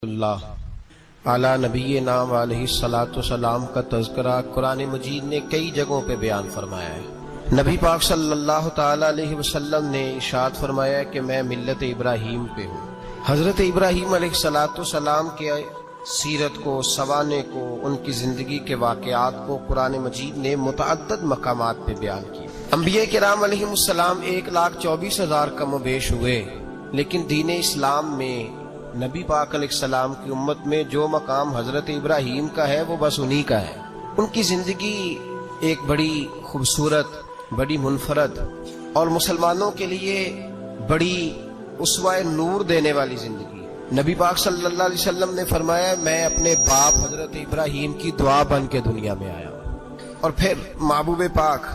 اللہ اعلیٰ نبینا و علیہ الصلاۃ والسلام کا تذکرہ قرآن مجید نے کئی جگہوں پہ بیان فرمایا ہے۔ نبی پاک صلی اللہ تعالی علیہ وسلم نے ارشاد فرمایا کہ میں ملت ابراہیم پہ ہوں۔ حضرت ابراہیم علیہ الصلاۃ والسلام کے سیرت کو، سوانے کو، ان کی زندگی کے واقعات کو قرآن مجید نے متعدد مقامات پہ بیان کیا۔ انبیاء کرام علیہ السلام 1,24,000 کم و بیش ہوئے، لیکن دین اسلام میں نبی پاک علیہ السلام کی امت میں جو مقام حضرت ابراہیم کا ہے وہ بس انہی کا ہے۔ ان کی زندگی ایک بڑی خوبصورت، بڑی منفرد اور مسلمانوں کے لیے بڑی اسوہ نور دینے والی زندگی۔ نبی پاک صلی اللہ علیہ وسلم نے فرمایا میں اپنے باپ حضرت ابراہیم کی دعا بن کے دنیا میں آیا ہوں۔ اور پھر محبوب پاک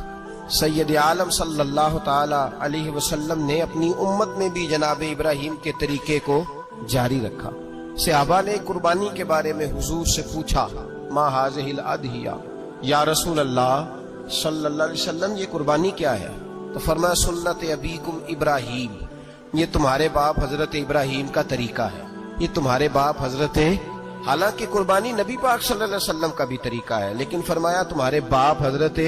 سید عالم صلی اللہ تعالی علیہ وسلم نے اپنی امت میں بھی جناب ابراہیم کے طریقے کو جاری رکھا۔ صحابہ نے قربانی کے بارے میں حضور سے پوچھا ما ہذہ الاضحیہ، یا رسول اللہ صلی اللہ علیہ وسلم یہ قربانی کیا ہے؟ تو فرمایا سنت ابیکم ابراہیم، یہ تمہارے باپ حضرت ابراہیم کا طریقہ ہے، یہ تمہارے باپ حضرت، حالانکہ قربانی نبی پاک صلی اللہ علیہ وسلم کا بھی طریقہ ہے، لیکن فرمایا تمہارے باپ حضرت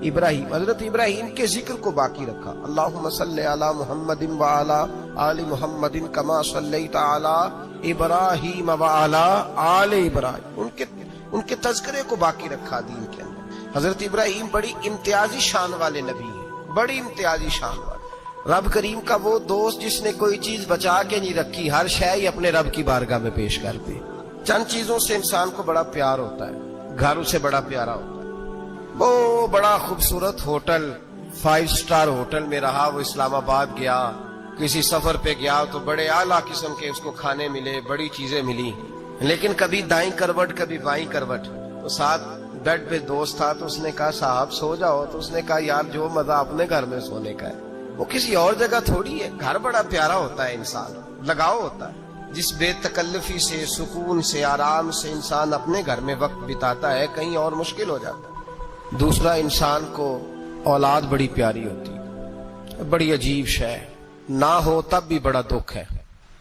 ابراہیم، حضرت ابراہیم کے ذکر کو باقی رکھا۔ اللہم صلی علی محمد وعلی آل محمد کما صلیت علی ابراہیم وعلی آل ابراہیم، ان کے تذکرے کو باقی رکھا دین کے اندر۔ حضرت ابراہیم بڑی امتیازی شان والے نبی ہیں، بڑی امتیازی شان والے۔ رب کریم کا وہ دوست جس نے کوئی چیز بچا کے نہیں رکھی، ہر شے اپنے رب کی بارگاہ میں پیش کر دے۔ چند چیزوں سے انسان کو بڑا پیار ہوتا ہے، گھر اسے بڑا پیارا ہوتا ہے۔ وہ بڑا خوبصورت ہوٹل، 5 سٹار ہوٹل میں رہا، وہ اسلام آباد گیا، کسی سفر پہ گیا تو بڑے اعلیٰ قسم کے اس کو کھانے ملے، بڑی چیزیں ملی، لیکن کبھی دائیں کروٹ کبھی بائیں کروٹ۔ تو ساتھ بیڈ پہ دوست تھا تو اس نے کہا صاحب سو جاؤ، تو اس نے کہا یار جو مزہ اپنے گھر میں سونے کا ہے وہ کسی اور جگہ تھوڑی ہے۔ گھر بڑا پیارا ہوتا ہے، انسان لگاؤ ہوتا ہے، جس بے تکلفی سے، سکون سے، آرام سے انسان اپنے گھر میں وقت بتاتا ہے، کہیں اور مشکل ہو جاتا ہے۔ دوسرا، انسان کو اولاد بڑی پیاری ہوتی ہے، بڑی عجیب شے، نہ ہو تب بھی بڑا دکھ ہے،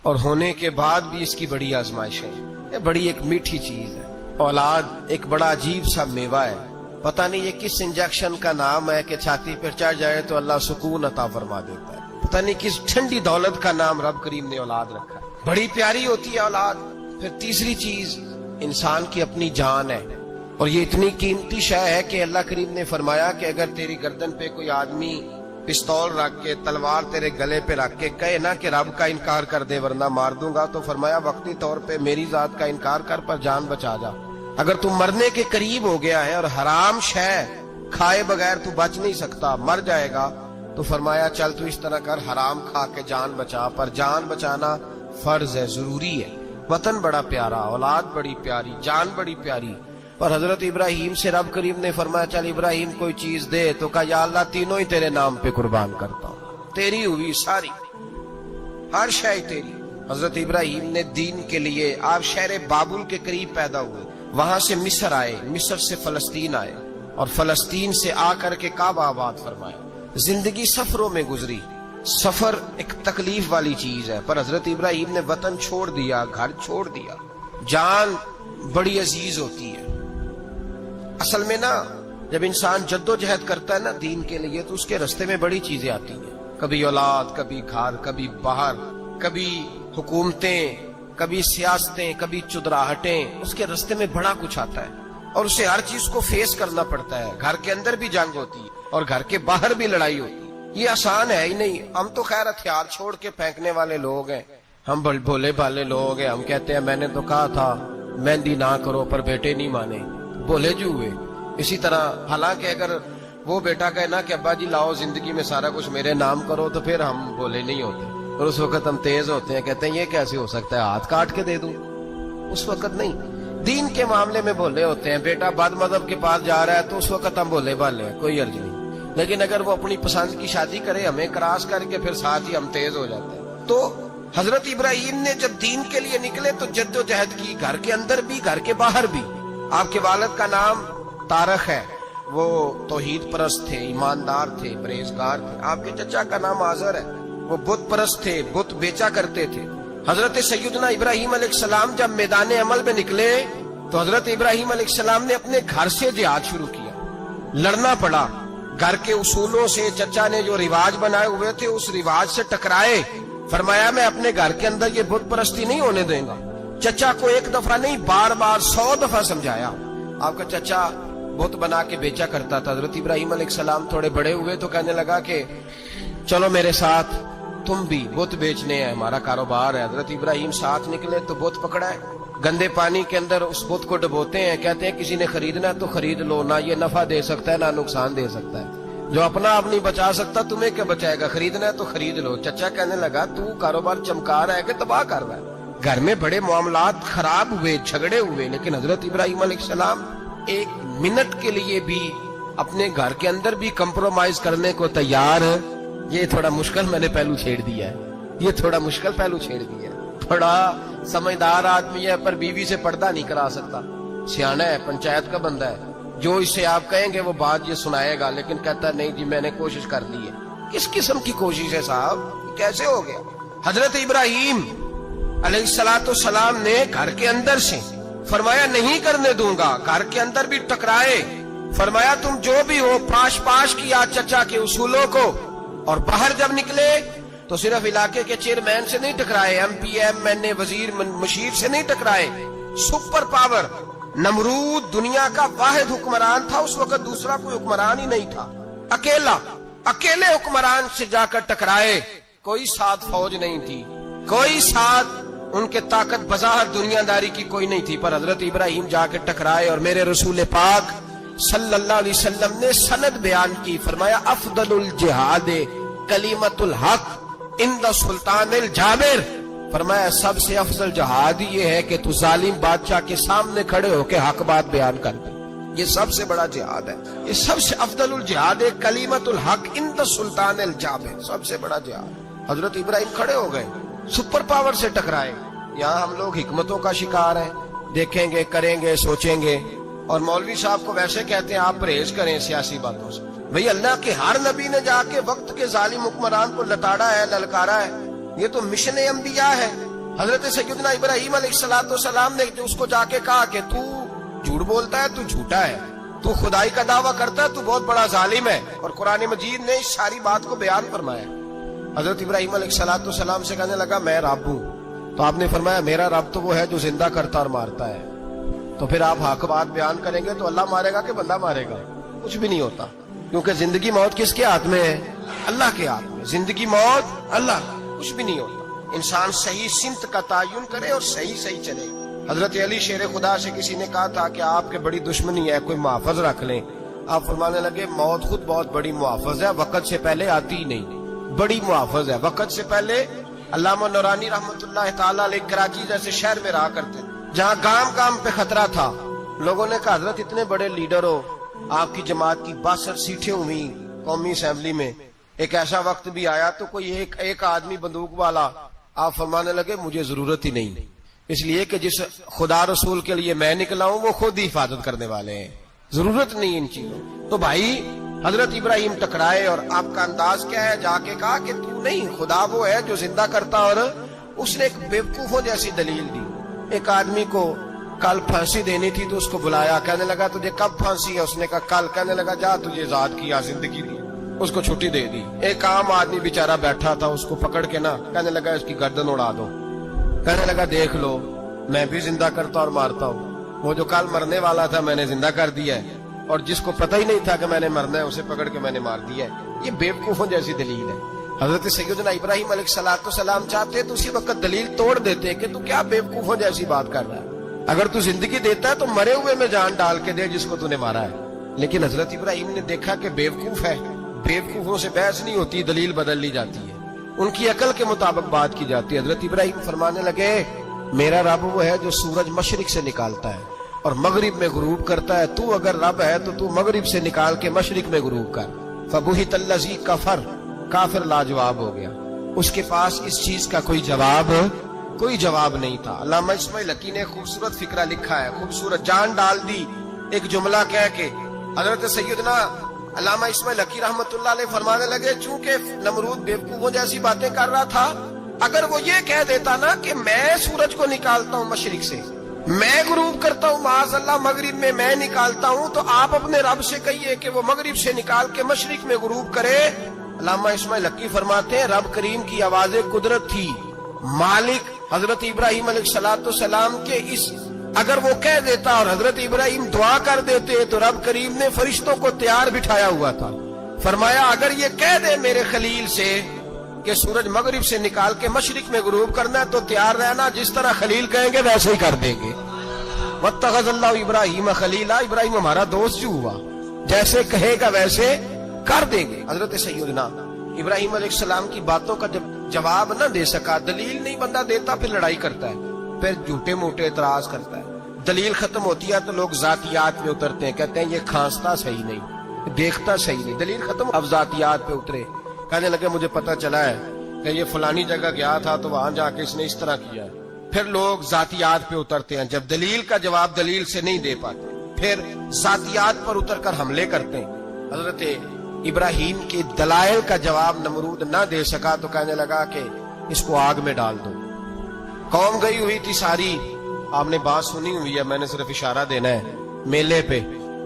اور ہونے کے بعد بھی اس کی بڑی آزمائش ہے۔ یہ بڑی ایک میٹھی چیز ہے۔ اولاد ایک بڑا عجیب سا میوہ ہے، پتہ نہیں یہ کس انجیکشن کا نام ہے کہ چھاتی پر چڑھ جائے تو اللہ سکون عطا فرما دیتا ہے، پتہ نہیں کس ٹھنڈی دولت کا نام رب کریم نے اولاد رکھا ہے، بڑی پیاری ہوتی ہے اولاد۔ پھر تیسری چیز انسان کی اپنی جان ہے، اور یہ اتنی قیمتی شے ہے کہ اللہ کریم نے فرمایا کہ اگر تیری گردن پہ کوئی آدمی پستول رکھ کے، تلوار تیرے گلے پہ رکھ کے کہے نا کہ رب کا انکار کر دے ورنہ مار دوں گا، تو فرمایا وقتی طور پہ میری ذات کا انکار کر پر جان بچا جا۔ اگر تم مرنے کے قریب ہو گیا ہے اور حرام شے کھائے بغیر تو بچ نہیں سکتا، مر جائے گا، تو فرمایا چل تو اس طرح کر حرام کھا کے جان بچا، پر جان بچانا فرض ہے، ضروری ہے۔ وطن بڑا پیارا، اولاد بڑی پیاری، جان بڑی پیاری۔ اور حضرت ابراہیم سے رب کریم نے فرمایا چل ابراہیم کوئی چیز دے، تو کہا یا اللہ تینوں ہی تیرے نام پہ قربان کرتا ہوں، تیری ہوئی ساری، ہر شے تیری۔ حضرت ابراہیم نے دین کے لیے، آپ شہر بابل کے قریب پیدا ہوئے، وہاں سے مصر آئے، مصر سے فلسطین آئے، اور فلسطین سے آ کر کے کعبہ آباد فرمایا۔ زندگی سفروں میں گزری، سفر ایک تکلیف والی چیز ہے، پر حضرت ابراہیم نے وطن چھوڑ دیا، گھر چھوڑ دیا۔ جان بڑی عزیز ہوتی ہے۔ اصل میں نا جب انسان جد و جہد کرتا ہے نا دین کے لیے، تو اس کے رستے میں بڑی چیزیں آتی ہیں، کبھی اولاد، کبھی گھر، کبھی باہر، کبھی حکومتیں، کبھی سیاستیں، کبھی چدراہٹیں، اس کے رستے میں بڑا کچھ آتا ہے، اور اسے ہر چیز کو فیس کرنا پڑتا ہے۔ گھر کے اندر بھی جنگ ہوتی ہے اور گھر کے باہر بھی لڑائی ہوتی ہے، یہ آسان ہے ہی نہیں۔ ہم تو خیر ہتھیار چھوڑ کے پھینکنے والے لوگ ہیں، ہم بھولے بھالے لوگ ہیں، ہم کہتے ہیں میں نے تو کہا تھا مہندی نہ کرو، پر بیٹے نہیں مانے، بولے جو ہوئے۔ اسی طرح حالانکہ اگر وہ بیٹا کہے نا کہ ابا جی لاؤ زندگی میں سارا کچھ میرے نام کرو، تو پھر ہم بولے نہیں ہوتے، اور اس وقت ہم تیز ہوتے ہیں، کہتے ہیں یہ کیسے ہو سکتا ہے، ہاتھ کاٹ کے دے دوں۔ اس وقت نہیں، دین کے معاملے میں بولے ہوتے ہیں۔ بیٹا بد مذہب کے پاس جا رہا ہے تو اس وقت ہم بولے بالے ہیں، کوئی عرض نہیں، لیکن اگر وہ اپنی پسند کی شادی کرے ہمیں کراس کر کے، پھر ساتھ ہی ہم تیز ہو جاتے ہیں۔ تو حضرت ابراہیم نے جب دین کے لیے نکلے تو جد و جہد کی، گھر کے اندر بھی گھر کے باہر بھی۔ آپ کے والد کا نام تارخ ہے، وہ توحید پرست تھے، ایماندار تھے، پرہیزگار تھے۔ آپ کے چچا کا نام آزر ہے، وہ بت پرست تھے، بت بیچا کرتے تھے۔ حضرت سیدنا ابراہیم علیہ السلام جب میدان عمل میں نکلے تو حضرت ابراہیم علیہ السلام نے اپنے گھر سے جہاد شروع کیا. لڑنا پڑا گھر کے اصولوں سے. چچا نے جو رواج بنائے ہوئے تھے اس رواج سے ٹکرائے. فرمایا میں اپنے گھر کے اندر یہ بت پرستی نہیں ہونے دیں گا. چچا کو ایک دفعہ نہیں بار بار 100 دفعہ سمجھایا. آپ کا چچا بت بنا کے بیچا کرتا تھا. حضرت ابراہیم علیہ السلام تھوڑے بڑے ہوئے تو کہنے لگا کہ چلو میرے ساتھ, تم بھی بت بیچنے ہیں, ہمارا کاروبار ہے. حضرت ابراہیم ساتھ نکلے تو بت پکڑا ہے. گندے پانی کے اندر اس بت کو ڈبوتے ہیں. کہتے ہیں کسی نے خریدنا تو خرید لو, نہ یہ نفع دے سکتا ہے نہ نقصان دے سکتا ہے. جو اپنا آپ نہیں بچا سکتا تمہیں کیا بچائے گا, خریدنا ہے تو خرید لو. چچا کہنے لگا تو کاروبار چمکا رہا ہے کہ تباہ کر رہا ہے. گھر میں بڑے معاملات خراب ہوئے, جھگڑے ہوئے, لیکن حضرت ابراہیم علیہ السلام ایک منٹ کے لیے بھی اپنے گھر کے اندر بھی کمپرومائز کرنے کو تیار. یہ تھوڑا مشکل میں نے پہلو چھیڑ دیا ہے, یہ تھوڑا مشکل پہلو چھیڑ دیا ہے. بڑا سمجھدار آدمی ہے پر بیوی سے پردہ نہیں کرا سکتا. سیانا ہے, پنچایت کا بندہ ہے, جو اس سے آپ کہیں گے وہ بات یہ سنائے گا, لیکن کہتا نہیں جی میں نے کوشش کر لی ہے. کس قسم کی کوشش ہے صاحب, کیسے ہو گیا؟ حضرت ابراہیم علیہ السلام نے گھر کے اندر سے فرمایا نہیں کرنے دوں گا. گھر کے اندر بھی ٹکرائے. فرمایا تم جو بھی ہو پاش پاش کیا چچا کے اصولوں کو, اور باہر جب نکلے تو صرف علاقے کے چیئرمین سے نہیں ٹکرائے, ایم پی ایم این اے وزیر مشیر سے نہیں ٹکرائے. سپر پاور نمرود دنیا کا واحد حکمران تھا اس وقت, دوسرا کوئی حکمران ہی نہیں تھا. اکیلے حکمران سے جا کر ٹکرائے. کوئی ساتھ فوج نہیں تھی, کوئی ساتھ ان کے طاقت بظاہر دنیا داری کی کوئی نہیں تھی, پر حضرت ابراہیم جا کے ٹکرائے. اور میرے رسول پاک صلی اللہ علیہ وسلم نے سند بیان کی. فرمایا افضل الجہاد کلمۃ الحق عند سلطان الجابر. فرمایا سب سے افضل جہاد یہ ہے کہ تو ظالم بادشاہ کے سامنے کھڑے ہو کے حق بات بیان کر دے. یہ سب سے بڑا جہاد ہے. یہ سب سے افضل الجہاد کلمۃ الحق عند سلطان الجابر, سب سے بڑا جہاد. حضرت ابراہیم کھڑے ہو گئے, سپر پاور سے ٹکرائے. یہاں ہم لوگ حکمتوں کا شکار ہیں, دیکھیں گے, کریں گے, سوچیں گے, اور مولوی صاحب کو ویسے کہتے ہیں آپ پرہیز کریں سیاسی باتوں سے. بھئی اللہ کے ہر نبی نے جا کے وقت کے ظالم حکمران کو لتاڑا ہے, للکارا ہے. یہ تو مشن انبیاء ہے. حضرت سیدنا ابراہیم علیہ السلام نے اس کو جا کے کہا کہ تو جھوٹ بولتا ہے, تو جھوٹا ہے, تو خدائی کا دعویٰ کرتا ہے, تو بہت بڑا ظالم ہے. اور قرآن مجید نے اس ساری بات کو بیان فرمایا. حضرت ابراہیم علیہ السلام سے کہنے لگا میں رب ہوں. تو آپ نے فرمایا میرا رب تو وہ ہے جو زندہ کرتا اور مارتا ہے. تو پھر آپ حق بات بیان کریں گے تو اللہ مارے گا کہ بندہ مارے گا؟ کچھ بھی نہیں ہوتا, کیونکہ زندگی موت کس کے ہاتھ میں ہے؟ اللہ کے ہاتھ میں. زندگی موت اللہ, کچھ بھی نہیں ہوتا. انسان صحیح سمت کا تعین کرے اور صحیح چلے. حضرت علی شیر خدا سے کسی نے کہا تھا کہ آپ کے بڑی دشمنی ہے, کوئی محافظ رکھ لیں. آپ فرمانے لگے موت خود بہت بڑی محافظ ہے, وقت سے پہلے آتی ہی نہیں. بڑی محافظ ہے, وقت سے پہلے. علامہ نورانی رحمت اللہ تعالیٰ علیہ کراچی جیسے شہر میں رہا کرتے, جہاں گام پہ خطرہ تھا. لوگوں نے کہا حضرت اتنے بڑے لیڈر ہو, آپ کی جماعت کی 62 سیٹیں ہوئی قومی اسمبلی میں, ایک ایسا وقت بھی آیا تو کوئی ایک آدمی بندوق والا. آپ فرمانے لگے مجھے ضرورت ہی نہیں, اس لیے کہ جس خدا رسول کے لیے میں نکلا ہوں وہ خود ہی حفاظت کرنے والے ہیں, ضرورت نہیں ان چیزوں. تو بھائی حضرت ابراہیم ٹکرائے, اور آپ کا انداز کیا ہے؟ جا کے کہا کہ تو نہیں, خدا وہ ہے جو زندہ کرتا. اور اس نے ایک بیوقوفوں جیسی دلیل دی. ایک آدمی کو کل پھانسی دینی تھی تو اس کو بلایا, کہنے لگا تجھے کب پھانسی ہے؟ اس نے کہا کل. کہنے لگا جا تجھے آزاد کیا, زندگی دی, اس کو چھٹی دے دی. ایک عام آدمی بیچارہ بیٹھا تھا, اس کو پکڑ کے نا کہنے لگا اس کی گردن اڑا دو. کہنے لگا دیکھ لو میں بھی زندہ کرتا اور مارتا ہوں, وہ جو کل مرنے والا تھا میں نے زندہ کر دیا ہے, اور جس کو پتہ ہی نہیں تھا کہ میں نے مرنا ہے اسے پکڑ کے میں نے مار دیا ہے. یہ بیوقوفوں جیسی دلیل ہے. حضرت سیدنا ابراہیم علیہ السلام چاہتے تو اسی وقت دلیل توڑ دیتے کہ تو کیا بیوقوفوں جیسی بات کر رہا ہے, اگر تو زندگی دیتا ہے تو مرے ہوئے میں جان ڈال کے دے جس کو تو نے مارا ہے. لیکن حضرت ابراہیم نے دیکھا کہ بیوقوف ہے, بیوقوفوں سے بحث نہیں ہوتی, دلیل بدل لی جاتی ہے, ان کی عقل کے مطابق بات کی جاتی ہے. حضرت ابراہیم فرمانے لگے میرا رب وہ ہے جو سورج مشرق سے نکالتا ہے اور مغرب میں غروب کرتا ہے. تو اگر رب ہے تو تو مغرب سے نکال کے مشرق میں غروب کر. فبہت الذی کفر, کافر لاجواب ہو گیا, اس کے پاس اس چیز کا کوئی جواب نہیں تھا. علامہ اسماعیل حقی نے خوبصورت فکرہ لکھا ہے, خوبصورت جان ڈال دی ایک جملہ کہہ کے. حضرت سیدنا علامہ اسماعیل حقی رحمت اللہ علیہ فرمانے لگے چونکہ نمرود بیوقوفوں جیسی باتیں کر رہا تھا اگر وہ یہ کہہ دیتا نا کہ میں سورج کو نکالتا ہوں مشرق سے، میں غروب کرتا ہوں معاذ اللہ مغرب میں نکالتا ہوں، تو آپ اپنے رب سے کہیے کہ وہ مغرب سے نکال کے مشرق میں غروب کرے۔ علامہ اسماعیل حقی فرماتے ہیں رب کریم کی آواز قدرت تھی، مالک حضرت ابراہیم علیہ السلام کے اس اگر وہ کہہ دیتا اور حضرت ابراہیم دعا کر دیتے تو رب کریم نے فرشتوں کو تیار بٹھایا ہوا تھا۔ فرمایا اگر یہ کہہ دے میرے خلیل سے کہ سورج مغرب سے نکال کے مشرق میں غروب کرنا ہے تو تیار رہنا، جس طرح خلیل کہیں گے ویسے ہی کر دیں گے۔ واتخذ اللہ ابراہیم خلیلا، ابراہیم ہمارا دوست جو ہوا، جیسے کہے گا ویسے کر دیں گے۔ حضرت سیدنا ابراہیم علیہ السلام کی باتوں کا جب جواب نہ دے سکا، دلیل نہیں بندہ دیتا، پھر لڑائی کرتا ہے، پھر جھوٹے موٹے اعتراض کرتا ہے۔ دلیل ختم ہوتی ہے تو لوگ ذاتیات میں اترتے ہیں، کہتے ہیں یہ کھانستا صحیح نہیں، دیکھتا صحیح نہیں۔ دلیل ختم، اب ذاتیات پہ اترے، کہنے لگے مجھے پتہ چلا ہے کہ یہ فلانی جگہ گیا تھا تو وہاں جا کے اس نے اس طرح کیا ہے۔ پھر لوگ ذاتیات پہ اترتے ہیں، جب دلیل کا جواب دلیل سے نہیں دے پاتے پھر ذاتیات پر اتر کر حملے کرتے ہیں۔ حضرت ابراہیم کے دلائل کا جواب نمرود نہ دے سکا تو کہنے لگا کہ اس کو آگ میں ڈال دو۔ قوم گئی ہوئی تھی ساری، آپ نے بات سنی ہوئی ہے، میں نے صرف اشارہ دینا ہے، میلے پہ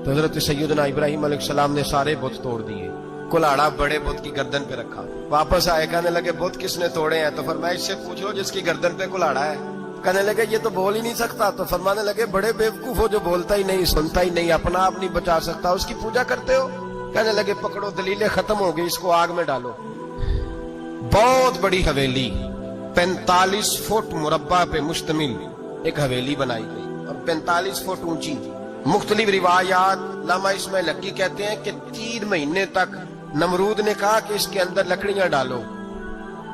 تو حضرت سیدنا ابراہیم علیہ السلام نے سارے بت توڑ دیے، کلاڑا بڑے بت کی گردن پہ رکھا، واپس آئے، کہنے لگے بت کس نے توڑے ہیں؟ تو فرمایا اس سے پوچھو جس کی گردن پہ کلاڑا ہے۔ کہنے لگے یہ تو بول ہی نہیں سکتا، تو فرمانے لگے بڑے بیوقوف ہو جو بولتا ہی نہیں، سنتا ہی نہیں، اپنا آپ نہیں بچا سکتا، اس کی پوجا کرتے ہو؟ کہنے لگے پکڑو دلیلیں ختم ہو گئی، اس کو آگ میں ڈالو۔ بہت بڑی حویلی 45 فٹ مربع پہ مشتمل ایک حویلی بنائی گئی اور 45 فٹ اونچی۔ مختلف روایات، علامہ اسماعیل حقی کہتے ہیں کہ 3 مہینے تک نمرود نے کہا کہ اس کے اندر لکڑیاں ڈالو۔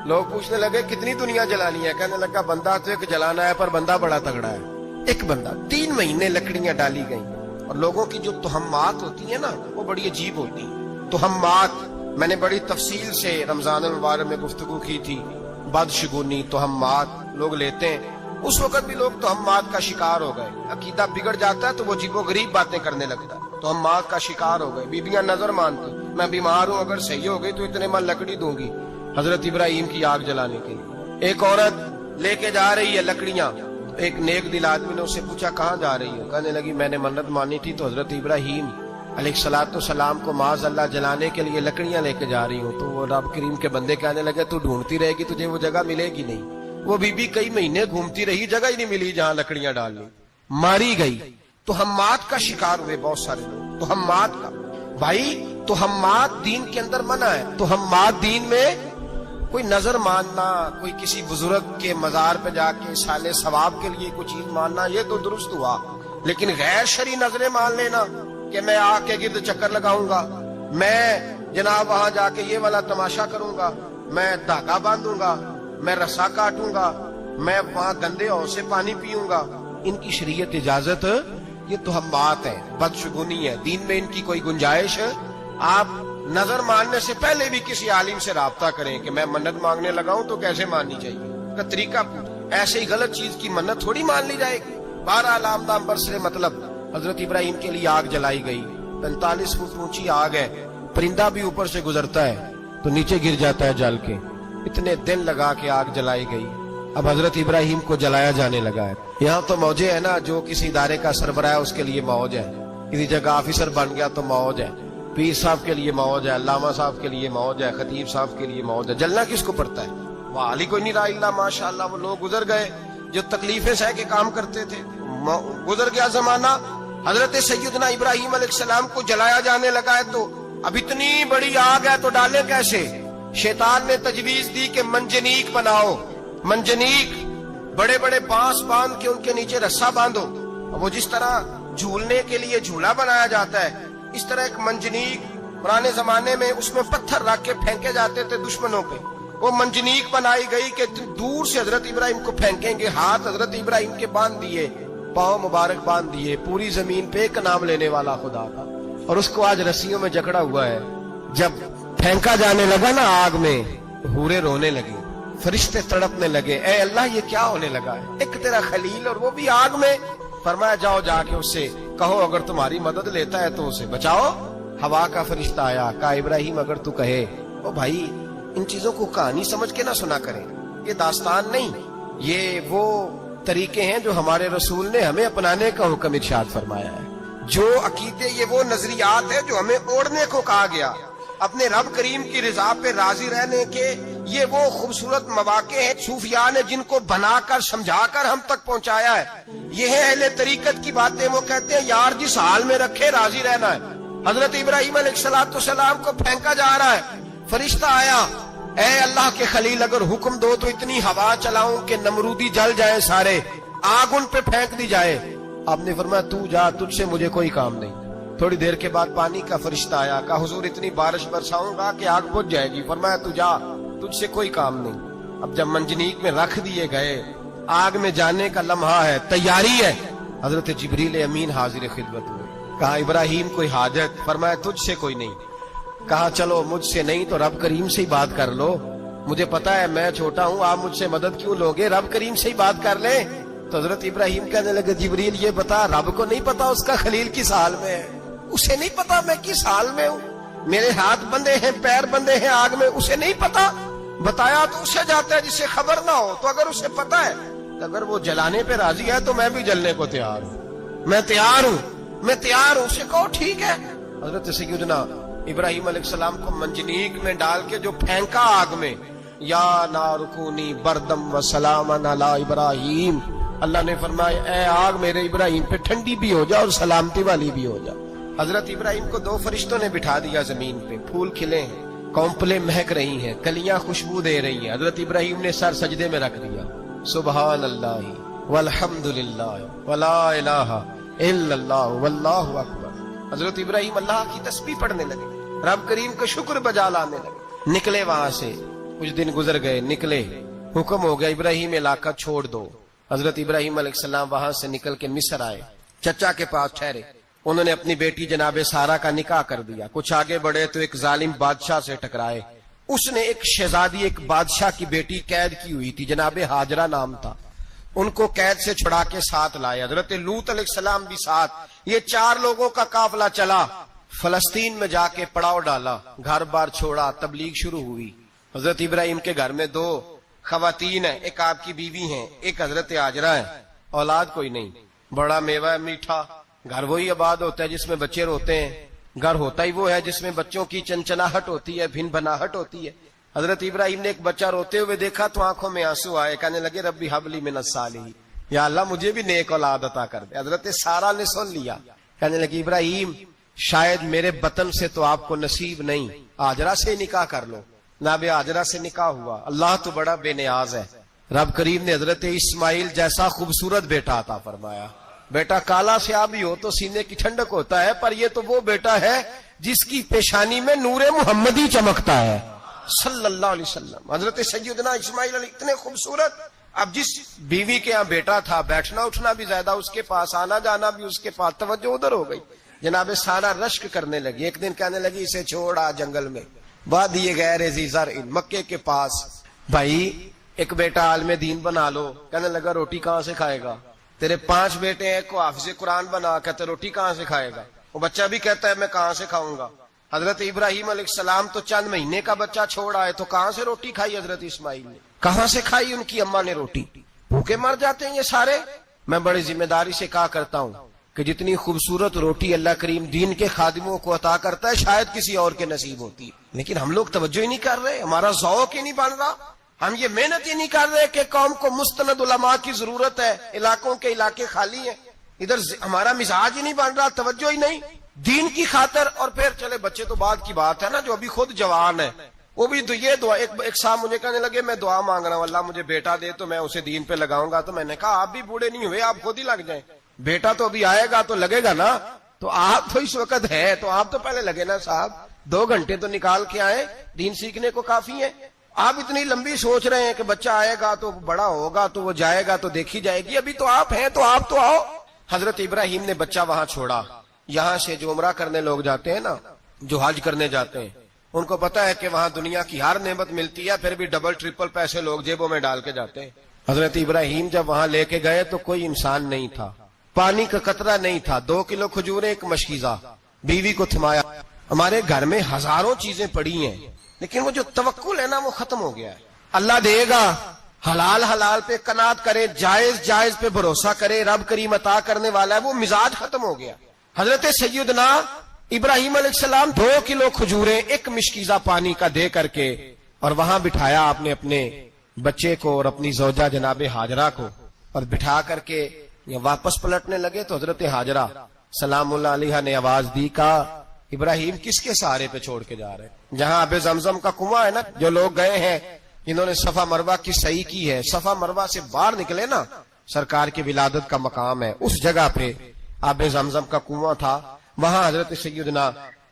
لوگ پوچھنے لگے کتنی دنیا جلانی ہے؟ کہنے لگا بندہ تو ایک جلانا ہے، پر بندہ بڑا تگڑا ہے، ایک بندہ۔ 3 مہینے لکڑیاں ڈالی گئیں، اور لوگوں کی جو تہمات ہوتی ہیں نا وہ بڑی عجیب ہوتی ہیں۔ تہمات میں نے بڑی تفصیل سے رمضان المبارک میں گفتگو کی تھی، بدشگونی تہمات لوگ لیتے ہیں، اس وقت بھی لوگ تہمات کا شکار ہو گئے، عقیدہ بگڑ جاتا ہے تو وہ عجیب و غریب باتیں کرنے لگتا ہے، تہمات کا شکار ہو گئے۔ بیبیاں نظر مانتی، میں بیمار ہوں، اگر صحیح ہو گئی تو اتنے من لکڑی دوں گی حضرت ابراہیم کی آگ جلانے کے لیے۔ ایک عورت لے کے جا رہی ہے لکڑیاں، ایک نیک دل آدمی نے اس سے پوچھا کہاں جا رہی ہے؟ کہنے لگی میں نے منت مانی تھی تو حضرت ابراہیم علیہ السلام کو معاذ اللہ جلانے کے لیے لکڑیاں لے کے جا رہی ہوں۔ تو وہ رب کریم کے بندے کہنے لگے تو ڈھونڈتی رہے گی، تجھے وہ جگہ ملے گی نہیں۔ وہ بی بی کئی مہینے گھومتی رہی، جگہ ہی نہیں ملی جہاں لکڑیاں ڈالنی، ماری گئی۔ تہمات کا شکار ہوئے بہت سارے لوگ، تہمات کا۔ بھائی تہمات دین کے اندر منع ہے، تہمات دین میں کوئی نظر ماننا، کوئی کسی بزرگ کے مزار پہ جا کے سالے ثواب کے لیے کوئی چیز ماننا، یہ تو درست ہوا، لیکن غیر شرعی نظریں مان لینا کہ میں آگ کے گرد چکر لگاؤں گا، میں جناب وہاں جا کے یہ والا تماشا کروں گا، میں دھاگا باندھوں گا، میں رسا کاٹوں گا، میں وہاں گندے ہو سے پانی پیوں گا، ان کی شریعت اجازت؟ یہ تہمات ہیں، بدشگونی ہے، دین میں ان کی کوئی گنجائش؟ آپ نظر ماننے سے پہلے بھی کسی عالم سے رابطہ کریں کہ میں منت مانگنے لگاؤں تو کیسے ماننی چاہیے، کا طریقہ ایسے ہی غلط چیز کی منت تھوڑی مان لی جائے گی۔ بہرحال آمدام برسر مطلب حضرت ابراہیم کے لیے آگ جلائی گئی، 45 فٹ اونچی آگ ہے، پرندہ بھی اوپر سے گزرتا ہے تو نیچے گر جاتا ہے جل کے، اتنے دن لگا کے آگ جلائی گئی۔ اب حضرت ابراہیم کو جلایا جانے لگا ہے۔ یہاں تو موجیں ہے نا، جو کسی ادارے کا سربراہ ہے اس کے لیے موج ہے، کسی جگہ آفیسر بن گیا تو موج ہے، پیر صاحب کے لیے موج ہے، علامہ صاحب کے لیے موج ہے، خطیب صاحب کے لیے موج ہے۔ جلنا کس کو پڑتا ہے؟ وہ علی کوئی نہیں رہا اللہ ماشاءاللہ، وہ لوگ گزر گئے جو تکلیفیں سہ کے کام کرتے تھے، گزر گیا زمانہ۔ حضرت سیدنا ابراہیم علیہ السلام کو جلایا جانے لگا ہے تو اب اتنی بڑی آگ ہے تو ڈالے کیسے؟ شیطان نے تجویز دی کہ منجنیق بناؤ، منجنیق، بڑے بڑے بانس باندھ کے ان کے نیچے رسا باندھو، وہ جس طرح جھولنے کے لیے جھولا بنایا جاتا ہے اس طرح ایک منجنیق پرانے زمانے میں اس میں پتھر رکھ کے پھینکے جاتے تھے دشمنوں پہ، وہ منجنیق بنائی گئی کہ دور سے حضرت ابراہیم کو پھینکیں گے، ہاتھ حضرت ابراہیم کے باندھ دیے، پاؤں مبارک باندھ دیے، پوری زمین پہ ایک نام لینے والا خدا تھا، اور اس کو آج رسیوں میں جکڑا ہوا ہے۔ جب پھینکا جانے لگا نا آگ میں، حوریں رونے لگی، فرشتے تڑپنے لگے، اے اللہ یہ کیا ہونے لگا ہے؟ ایک تیرا خلیل اور وہ بھی آگ میں۔ فرمایا جاؤ جا کے اس سے کہو اگر تمہاری مدد لیتا ہے تو اسے بچاؤ۔ ہوا کا فرشتہ آیا، کہا ابراہیم اگر تو کہے۔ او بھائی ان چیزوں کو کہانی سمجھ کے نہ سنا کریں، یہ داستان نہیں، یہ وہ طریقے ہیں جو ہمارے رسول نے ہمیں اپنانے کا حکم ارشاد فرمایا ہے. جو عقیدے، یہ وہ نظریات ہیں جو ہمیں اوڑھنے کو کہا گیا. اپنے رب کریم کی رضا پہ راضی رہنے کے یہ وہ خوبصورت مواقع ہیں صوفیاء نے جن کو بنا کر سمجھا کر ہم تک پہنچایا ہے. یہ ہے اہل طریقت کی باتیں. وہ کہتے ہیں یار جس حال میں رکھے راضی رہنا ہے. حضرت ابراہیم علیہ السلام کو پھینکا جا رہا ہے، فرشتہ آیا، اے اللہ کے خلیل اگر حکم دو تو اتنی ہوا چلاؤں کہ نمرودی جل جائیں سارے، آگ ان پہ پھینک دی جائے. آپ نے فرمایا تو جا، تجھ سے مجھے کوئی کام نہیں. تھوڑی دیر کے بعد پانی کا فرشتہ آیا، کہا حضور اتنی بارش برساؤں گا کہ آگ بجھ جائے گی. فرمایا تو جا، تجھ سے کوئی کام نہیں. اب جب منجنیق میں رکھ دیے گئے، آگ میں جانے کا لمحہ ہے، تیاری ہے، حضرت جبریل امین حاضر خدمت ہوئے. کہا ابراہیم کوئی حاجت؟ فرمایا تجھ سے کوئی نہیں. کہا چلو مجھ سے نہیں تو رب کریم سے ہی بات کر لو، مجھے پتا ہے میں چھوٹا ہوں، آپ مجھ سے مدد کیوں لوگے، رب کریم سے ہی بات کر لیں. تو حضرت ابراہیم کہنے لگے جبریل یہ بتا، رب کو نہیں پتا اس کا خلیل کس حال میں ہے؟ اسے نہیں پتا میں کس حال میں ہوں؟ میرے ہاتھ بندے ہیں، پیر بندے ہیں آگ میں، اسے نہیں پتا؟ بتایا تو اسے جاتا ہے جسے خبر نہ ہو. تو اگر اسے پتا ہے، اگر وہ جلانے پہ راضی ہے تو میں بھی جلنے کو تیار ہوں. میں تیار ہوں. اسے کہو ٹھیک ہے. حضرت سیدنا ابراہیم علیہ السلام کو منجنیق میں ڈال کے جو پھینکا آگ میں، یا نار کونی بردم و سلاما علی ابراہیم، اللہ نے فرمایا اے آگ میرے ابراہیم پہ ٹھنڈی بھی ہو جا اور سلامتی والی بھی ہو جا. حضرت ابراہیم کو دو فرشتوں نے بٹھا دیا زمین پہ. پھول کھلے ہیں، کونپلیں مہک رہی ہیں، کلیاں خوشبو دے رہی ہیں. حضرت ابراہیم نے سر سجدے میں رکھ دیا. سبحان اللہ والحمد للہ ولا الہ الا اللہ واللہ اکبر. حضرت ابراہیم اللہ کی تسبیح پڑھنے لگے، رب کریم کا شکر بجا لانے لگے. نکلے وہاں سے، کچھ دن گزر گئے، نکلے، حکم ہو گیا ابراہیم علاقہ چھوڑ دو. حضرت ابراہیم علیہ السلام وہاں سے نکل کے مصر آئے، چچا کے پاس ٹھہرے. انہوں نے اپنی بیٹی جناب سارہ کا نکاح کر دیا. کچھ آگے بڑھے تو ایک ظالم بادشاہ سے ٹکرائے. اس نے ایک شہزادی، ایک بادشاہ کی بیٹی قید کی ہوئی تھی، جناب ہاجرہ نام تھا. ان کو قید سے چھڑا کے ساتھ لائے. حضرت لوط علیہ السلام بھی ساتھ. یہ 4 لوگوں کا قافلہ چلا، فلسطین میں جا کے پڑاؤ ڈالا، گھر بار چھوڑا، تبلیغ شروع ہوئی. حضرت ابراہیم کے گھر میں 2 خواتین ہیں، ایک آپ کی بیوی ہیں، ایک حضرت ہاجرہ ہے. اولاد کوئی نہیں. بڑا میوہ ہے میٹھا. گھر وہی آباد ہوتا ہے جس میں بچے روتے ہیں. گھر ہوتا ہی وہ ہے جس میں بچوں کی چنچناہٹ ہوتی ہے، بھن بھناہٹ ہوتی ہے. حضرت ابراہیم نے ایک بچہ روتے ہوئے دیکھا تو آنکھوں میں آنسو آئے. کہنے لگے ربی حب لی من الصالحین، یا اللہ مجھے بھی نیک اولاد عطا کر دے. حضرت سارہ نے سن لیا. کہنے لگی ابراہیم شاید میرے بطن سے تو آپ کو نصیب نہیں، ہاجرہ سے نکاح کر لو. جناب ہاجرہ سے نکاح ہوا. اللہ تو بڑا بے نیاز ہے. رب کریم نے حضرت اسماعیل جیسا خوبصورت بیٹا عطا فرمایا. بیٹا کالا سیاہ بھی ہو تو سینے کی ٹھنڈک ہوتا ہے، پر یہ تو وہ بیٹا ہے جس کی پیشانی میں نور محمدی چمکتا ہے صلی اللہ علیہ وسلم. حضرت سیدنا اسماعیل علیہ اتنے خوبصورت. اب جس بیوی کے یہاں بیٹا تھا، بیٹھنا اٹھنا بھی زیادہ اس کے پاس، آنا جانا بھی اس کے پاس، توجہ ادھر ہو گئی. جناب سارا رشک کرنے لگی. ایک دن کہنے لگی اسے چھوڑا جنگل میں، وادی غیر ذی زرع، مکے کے پاس. بھائی ایک بیٹا عالم دین بنا لو. کہنے لگا روٹی کہاں سے کھائے گا؟ تیرے 5 بیٹے ہیں، ایک کو حافظ قرآن بنا. کہتے روٹی کہاں سے کھائے گا؟ وہ بچہ بھی کہتا ہے میں کہاں سے کھاؤں گا. حضرت ابراہیم علیہ السلام تو چند مہینے کا بچہ چھوڑ آئے، تو کہاں سے روٹی کھائی حضرت اسماعیل نے؟ کہاں سے کھائی ان کی اماں نے روٹی؟ بھوکے مر جاتے ہیں یہ سارے. میں بڑی ذمہ داری سے کہا کرتا ہوں کہ جتنی خوبصورت روٹی اللہ کریم دین کے خادموں کو عطا کرتا ہے شاید کسی اور کے نصیب ہوتی ہے، لیکن ہم لوگ توجہ ہی نہیں کر رہے. ہمارا ذوق ہی نہیں بن رہا. ہم یہ محنت ہی نہیں کر رہے کہ قوم کو مستند علماء کی ضرورت ہے. علاقوں کے علاقے خالی ہیں، ادھر ہمارا مزاج ہی نہیں بن رہا، توجہ ہی نہیں دین کی خاطر. اور پھر چلے بچے تو بعد کی بات ہے نا، جو ابھی خود جوان ہے وہ بھی یہ دعا. ایک صاحب مجھے کہنے لگے میں دعا مانگ رہا ہوں اللہ مجھے بیٹا دے تو میں اسے دین پہ لگاؤں گا. تو میں نے کہا آپ بھی بوڑھے نہیں ہوئے، آپ خود ہی لگ جائیں. بیٹا تو ابھی آئے گا تو لگے گا نا. تو آپ تو اس وقت ہے تو آپ تو پہلے لگے نا صاحب. 2 گھنٹے تو نکال کے آئے، دین سیکھنے کو کافی ہے. آپ اتنی لمبی سوچ رہے ہیں کہ بچہ آئے گا تو بڑا ہوگا تو وہ جائے گا تو دیکھی جائے گی. ابھی تو آپ ہیں تو آپ تو آؤ. حضرت ابراہیم نے بچہ وہاں چھوڑا. یہاں سے جو عمرہ کرنے لوگ جاتے ہیں نا، جو حج کرنے جاتے ہیں، ان کو پتا ہے کہ وہاں دنیا کی ہر نعمت ملتی ہے، پھر بھی ڈبل ٹرپل پیسے لوگ جیبوں میں ڈال کے جاتے ہیں. حضرت ابراہیم جب وہاں لے کے گئے تو کوئی انسان نہیں تھا، پانی کا قطرہ نہیں تھا، 2 کلو کھجوریں، ایک مشکیزہ. بیوی کو تھمایا. ہمارے گھر میں ہزاروں چیزیں پڑی ہیں لیکن وہ جو توکل ہے نا وہ ختم ہو گیا ہے. اللہ دے گا حلال حلال پہ قناعت کریں، جائز جائز پہ بھروسہ کریں، رب کریم عطا کرنے والا ہے، وہ مزاج ختم ہو گیا۔ حضرت سیدنا ابراہیم علیہ السلام 2 کلو کھجوریں 1 مشکیزہ پانی کا دے کر کے اور وہاں بٹھایا آپ نے اپنے بچے کو اور اپنی زوجہ جناب ہاجرہ کو، اور بٹھا کر کے واپس پلٹنے لگے تو حضرت ہاجرہ سلام اللہ علیہ نے آواز دی، کہا ابراہیم کس کے سہارے پہ چھوڑ کے جا رہے ہیں؟ جہاں آب زمزم کا کنواں ہے نا، جو لوگ گئے ہیں انہوں نے صفا مروہ کی صحیح کی ہے، صفا مروہ سے باہر نکلے نا، سرکار کی ولادت کا مقام ہے، اس جگہ پہ آب زمزم کا کنواں تھا، وہاں حضرت سیدنا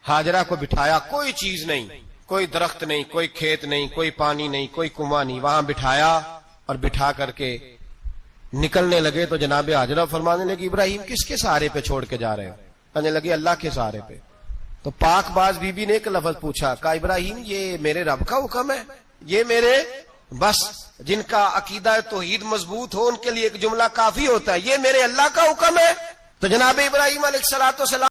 ہاجرہ کو بٹھایا، کوئی چیز نہیں، کوئی درخت نہیں، کوئی کھیت نہیں، کوئی پانی نہیں، کوئی کنواں نہیں، وہاں بٹھایا اور بٹھا کر کے نکلنے لگے تو جناب ہاجرہ فرمانے لگی ابراہیم کس کے سہارے پہ چھوڑ کے جا رہے ہو؟ کہنے لگے اللہ کے سہارے پہ۔ تو پاک باز بی بی نے ایک لفظ پوچھا، کہا ابراہیم یہ میرے رب کا حکم ہے، یہ میرے بس جن کا عقیدہ توحید مضبوط ہو ان کے لیے ایک جملہ کافی ہوتا ہے، یہ میرے اللہ کا حکم ہے؟ تو جناب ابراہیم علیہ الصلوۃ والسلام